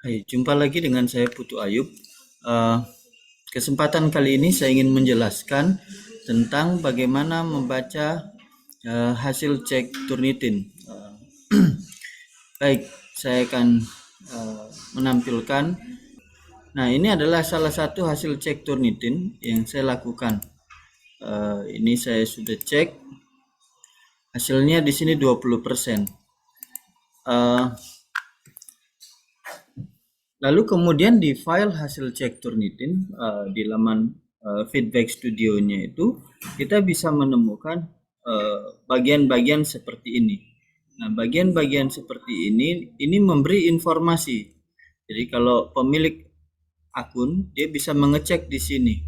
Hai, jumpa lagi dengan saya Putu Ayub. Eh, Kesempatan kali ini saya ingin menjelaskan tentang bagaimana membaca hasil cek Turnitin. Baik, saya akan menampilkan. Nah, ini adalah salah satu hasil cek Turnitin yang saya lakukan. Ini saya sudah cek. Hasilnya di sini 20%. Lalu kemudian di file hasil cek Turnitin di laman feedback studionya itu kita bisa menemukan bagian-bagian seperti ini. Nah, bagian-bagian seperti ini memberi informasi. Jadi kalau pemilik akun dia bisa mengecek di sini.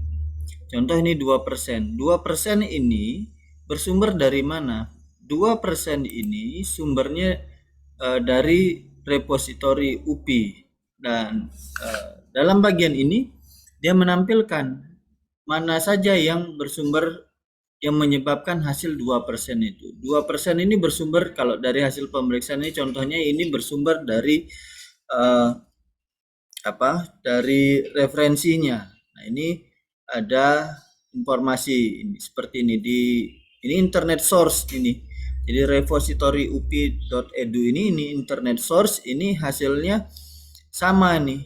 Contoh ini 2%. 2% ini bersumber dari mana? 2% ini sumbernya dari repositori UPI. Dan dalam bagian ini dia menampilkan mana saja yang bersumber yang menyebabkan hasil 2% itu. 2% ini bersumber kalau dari hasil pemeriksaan ini contohnya ini bersumber dari uh, dari referensinya. Nah, ini ada informasi ini seperti ini ini internet source ini. Jadi repository upi.edu ini internet source, ini hasilnya sama nih.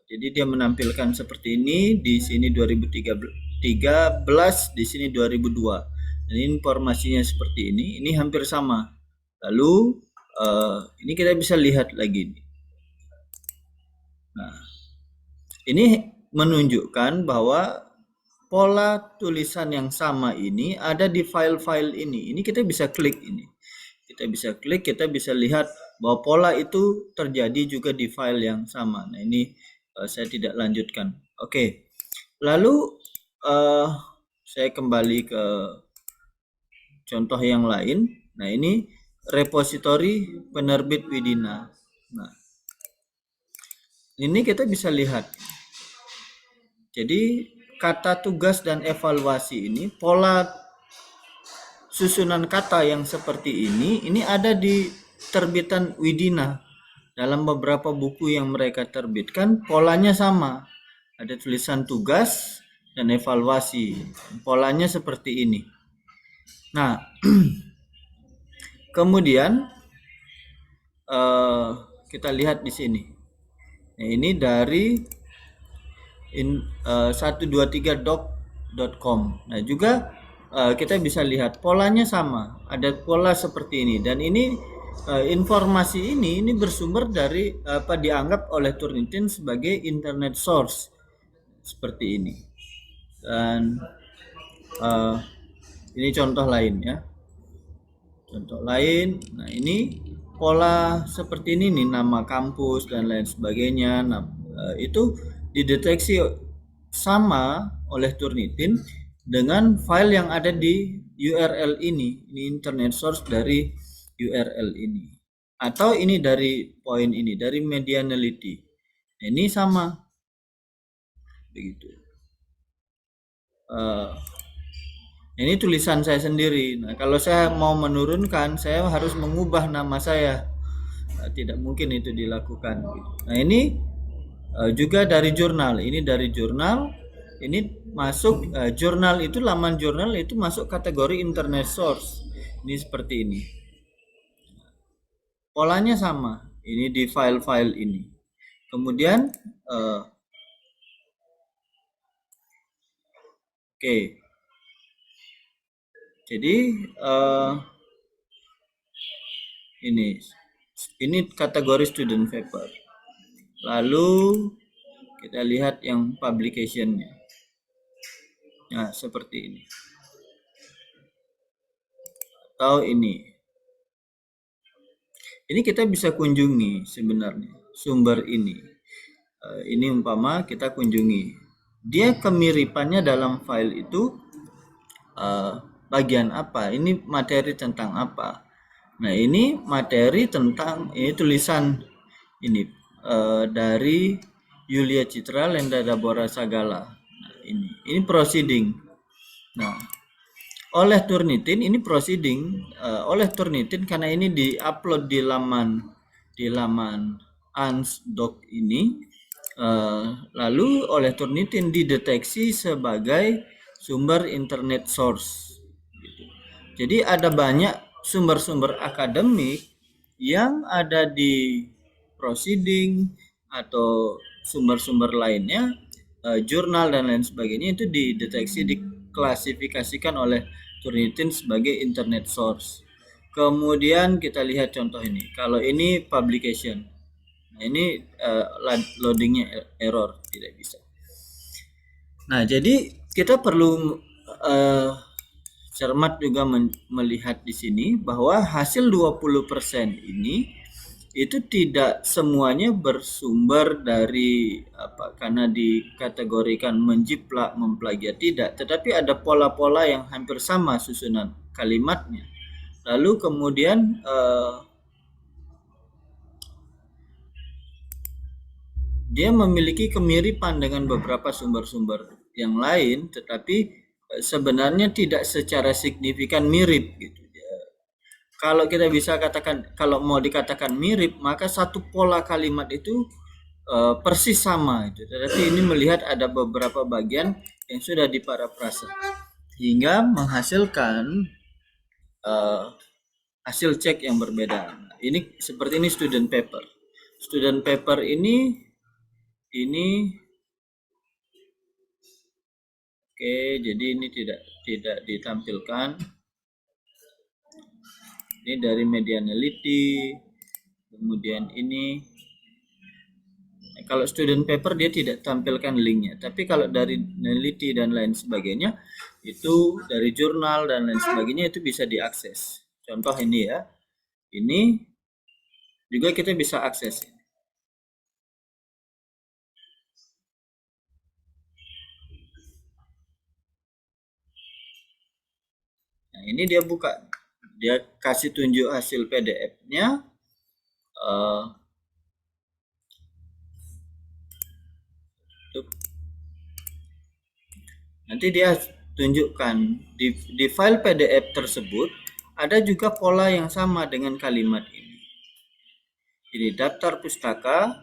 Jadi dia menampilkan seperti ini, di sini 2013, di sini 2002. Dan informasinya seperti ini hampir sama. Lalu ini kita bisa lihat lagi. Nah, ini menunjukkan bahwa pola tulisan yang sama ini ada di file-file ini. Ini kita bisa klik ini. Kita bisa klik, kita bisa lihat bahwa pola itu terjadi juga di file yang sama. Nah, ini saya tidak lanjutkan. Oke. Lalu saya kembali ke contoh yang lain. Nah, ini repositori penerbit Widina. Nah, ini kita bisa lihat. Jadi kata tugas dan evaluasi ini, pola susunan kata yang seperti ini ada di terbitan Widina. Dalam beberapa buku yang mereka terbitkan, polanya sama. Ada tulisan tugas dan evaluasi. Polanya seperti ini. Nah, kemudian kita lihat di sini. Nah, ini dari 123doc.com. Nah, juga kita bisa lihat polanya sama, ada pola seperti ini, dan ini informasi ini bersumber dari apa dianggap oleh Turnitin sebagai internet source seperti ini. Dan ini contoh lain ya, contoh lain. Nah, ini pola seperti ini nih, nama kampus dan lain sebagainya. Nah, itu dideteksi sama oleh Turnitin dengan file yang ada di URL ini internet source dari URL ini, atau ini dari poin ini, dari Medianality. Ini sama begitu. Ini tulisan saya sendiri. Nah, kalau saya mau menurunkan, saya harus mengubah nama saya. Nah, tidak mungkin itu dilakukan. Nah, ini juga dari jurnal. Ini dari jurnal. Ini masuk jurnal itu, laman jurnal itu masuk kategori internet source. Ini seperti ini. Polanya sama. Ini di file-file ini. Kemudian oke. Jadi ini kategori student paper. Lalu kita lihat yang publicationnya. Nah, seperti ini. Atau ini. Ini kita bisa kunjungi sebenarnya sumber ini. Ini umpama kita kunjungi. Dia kemiripannya dalam file itu bagian apa? Ini materi tentang apa? Nah, ini materi tentang ini tulisan ini dari Yulia Citra Lenda Dabora Sagala. Nah, ini proceeding. Nah, oleh Turnitin ini proceeding oleh Turnitin karena ini diupload di laman ANSDoc ini lalu oleh Turnitin dideteksi sebagai sumber internet source. Jadi ada banyak sumber-sumber akademik yang ada di proceeding atau sumber-sumber lainnya, jurnal dan lain sebagainya, itu dideteksi, diklasifikasikan oleh Turnitin sebagai internet source. Kemudian kita lihat contoh ini. Kalau ini publication, nah ini loadingnya error, tidak bisa. Nah, jadi kita perlu cermat juga melihat di sini bahwa hasil 20% ini itu tidak semuanya bersumber dari karena dikategorikan menjiplak, memplagiat, tidak, tetapi ada pola-pola yang hampir sama susunan kalimatnya. Lalu kemudian dia memiliki kemiripan dengan beberapa sumber-sumber yang lain, tetapi sebenarnya tidak secara signifikan mirip gitu. Kalau kita bisa katakan, kalau mau dikatakan mirip, maka satu pola kalimat itu persis sama itu. Tetapi ini melihat ada beberapa bagian yang sudah diparafrase hingga menghasilkan hasil cek yang berbeda. Ini seperti ini student paper. Student paper ini oke, jadi ini tidak ditampilkan. Ini dari Medianality. Kemudian ini kalau student paper dia tidak tampilkan linknya, tapi kalau dari Meneliti dan lain sebagainya itu dari jurnal dan lain sebagainya itu bisa diakses. Contoh ini ya, ini juga kita bisa akses. Nah, ini dia buka, dia kasih tunjuk hasil PDF-nya. Nanti dia tunjukkan di file PDF tersebut ada juga pola yang sama dengan kalimat ini. Jadi daftar pustaka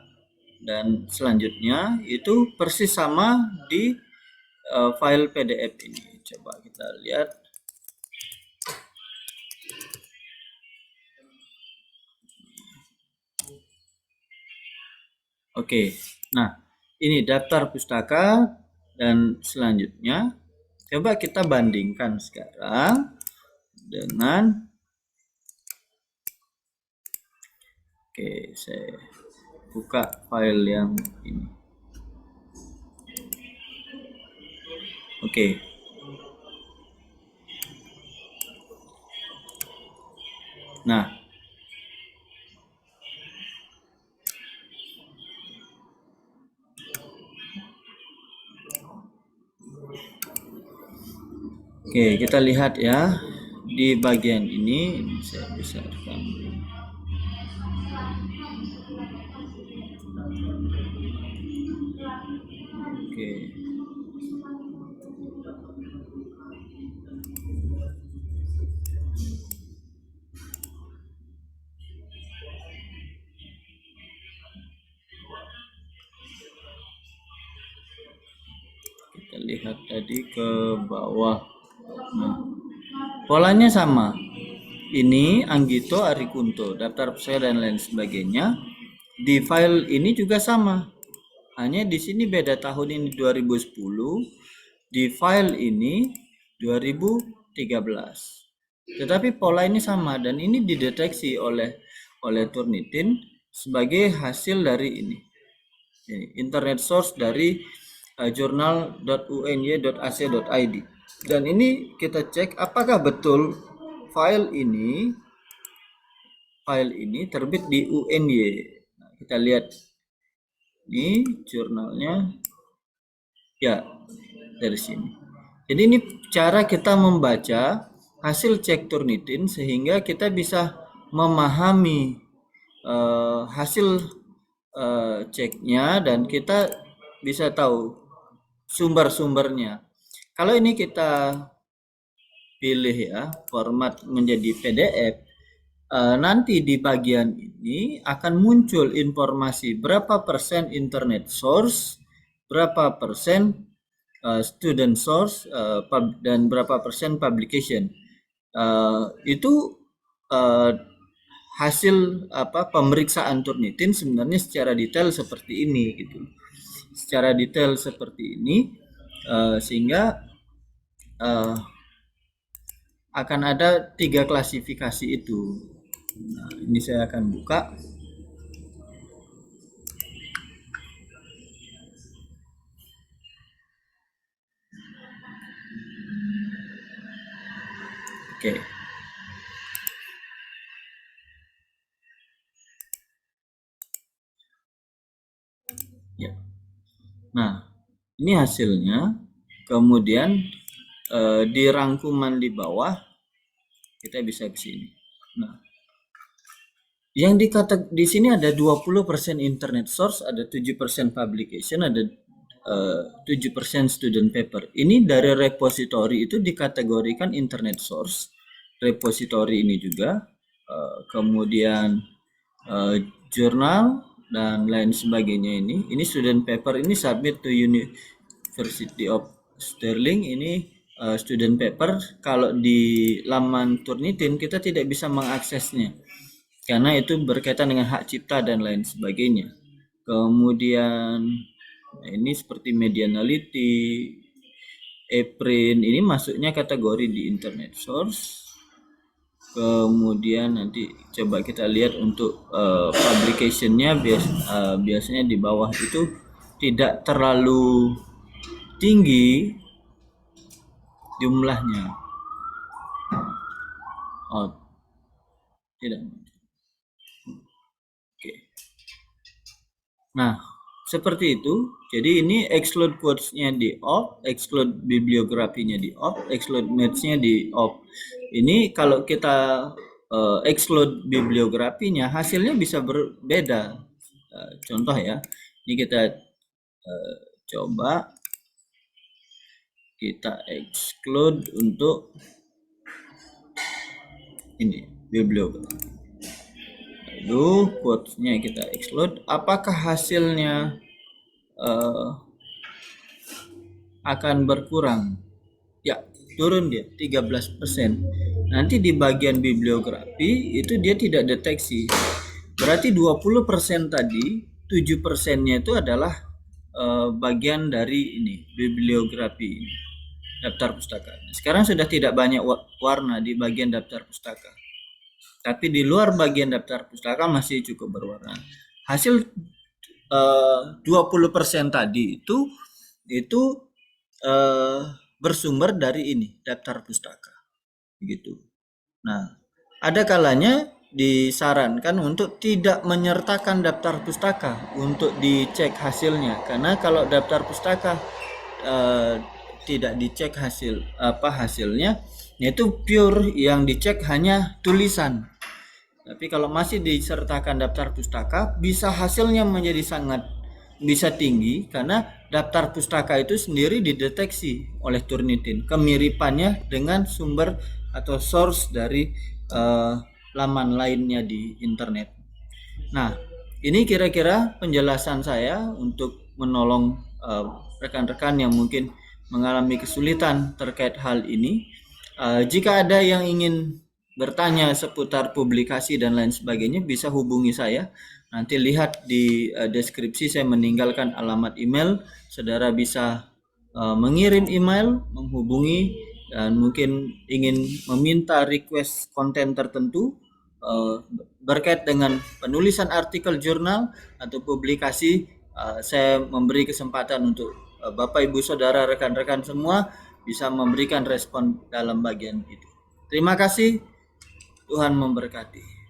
dan selanjutnya itu persis sama di file PDF ini. Coba kita lihat. Oke, nah ini daftar pustaka dan selanjutnya coba kita bandingkan sekarang dengan, oke, saya buka file yang ini. Oke. Nah, oke, kita lihat ya di bagian ini saya besarkan. Oke. Kita lihat tadi ke bawah. Nah, polanya sama. Ini Anggito Arikunto, daftar pustaka dan lain sebagainya. Di file ini juga sama. Hanya di sini beda, tahun ini 2010, di file ini 2013. Tetapi pola ini sama dan ini dideteksi oleh Turnitin sebagai hasil dari ini. Internet source dari journal.uny.ac.id. Dan ini kita cek apakah betul file ini terbit di UNY. Nah, kita lihat ini jurnalnya ya dari sini. Jadi ini cara kita membaca hasil cek Turnitin sehingga kita bisa memahami hasil ceknya dan kita bisa tahu sumber-sumbernya. Kalau ini kita pilih ya format menjadi PDF, nanti di bagian ini ini akan muncul informasi berapa persen internet source, berapa persen student source, dan berapa persen publication. Itu hasil pemeriksaan Turnitin sebenarnya secara detail seperti ini gitu. Secara detail seperti ini, sehingga akan ada 3 klasifikasi itu. Nah, ini saya akan buka. Oke. Ya. Nah, ini hasilnya. Kemudian di rangkuman di bawah kita bisa ke sini. Nah, yang di sini ada 20% internet source, ada 7% publication, ada 7% student paper. Ini dari repository itu dikategorikan internet source. Repository ini juga, kemudian jurnal dan lain sebagainya ini student paper, ini submit to University of Stirling, ini student paper. Kalau di laman Turnitin kita tidak bisa mengaksesnya karena itu berkaitan dengan hak cipta dan lain sebagainya. Kemudian ini seperti Medianality, ePrint, ini masuknya kategori di internet source. Kemudian nanti coba kita lihat untuk publicationnya, biasanya di bawah itu tidak terlalu tinggi jumlahnya. Oh, tidak. Oke. Nah, seperti itu. Jadi ini exclude quotes-nya di off, exclude bibliografinya di off, exclude match-nya di off. Ini kalau kita exclude bibliografinya, hasilnya bisa berbeda. Contoh ya, ini kita coba kita exclude untuk ini bibliografi. Lalu quotes-nya kita exclude. Apakah hasilnya akan berkurang? Ya, turun dia 13%. Nanti di bagian bibliografi itu dia tidak deteksi. Berarti 20% tadi, 7%-nya itu adalah bagian dari ini, bibliografi ini, daftar pustaka. Sekarang sudah tidak banyak warna di bagian daftar pustaka. Tapi di luar bagian daftar pustaka masih cukup berwarna. Hasil 20% tadi itu bersumber dari ini, daftar pustaka. Begitu. Nah, ada kalanya disarankan untuk tidak menyertakan daftar pustaka untuk dicek hasilnya, karena kalau daftar pustaka tidak dicek hasilnya, yaitu pure yang dicek hanya tulisan. Tapi kalau masih disertakan daftar pustaka, bisa hasilnya menjadi sangat bisa tinggi karena daftar pustaka itu sendiri dideteksi oleh Turnitin kemiripannya dengan sumber atau source dari laman lainnya di internet. Nah, ini kira-kira penjelasan saya untuk menolong rekan-rekan yang mungkin mengalami kesulitan terkait hal ini. Jika ada yang ingin bertanya seputar publikasi dan lain sebagainya, bisa hubungi saya. Nanti lihat di deskripsi saya meninggalkan alamat email. Saudara bisa mengirim email, menghubungi, dan mungkin ingin meminta request konten tertentu berkait dengan penulisan artikel jurnal atau publikasi. Saya memberi kesempatan untuk Bapak Ibu Saudara rekan-rekan semua bisa memberikan respon dalam bagian itu. Terima kasih. Tuhan memberkati.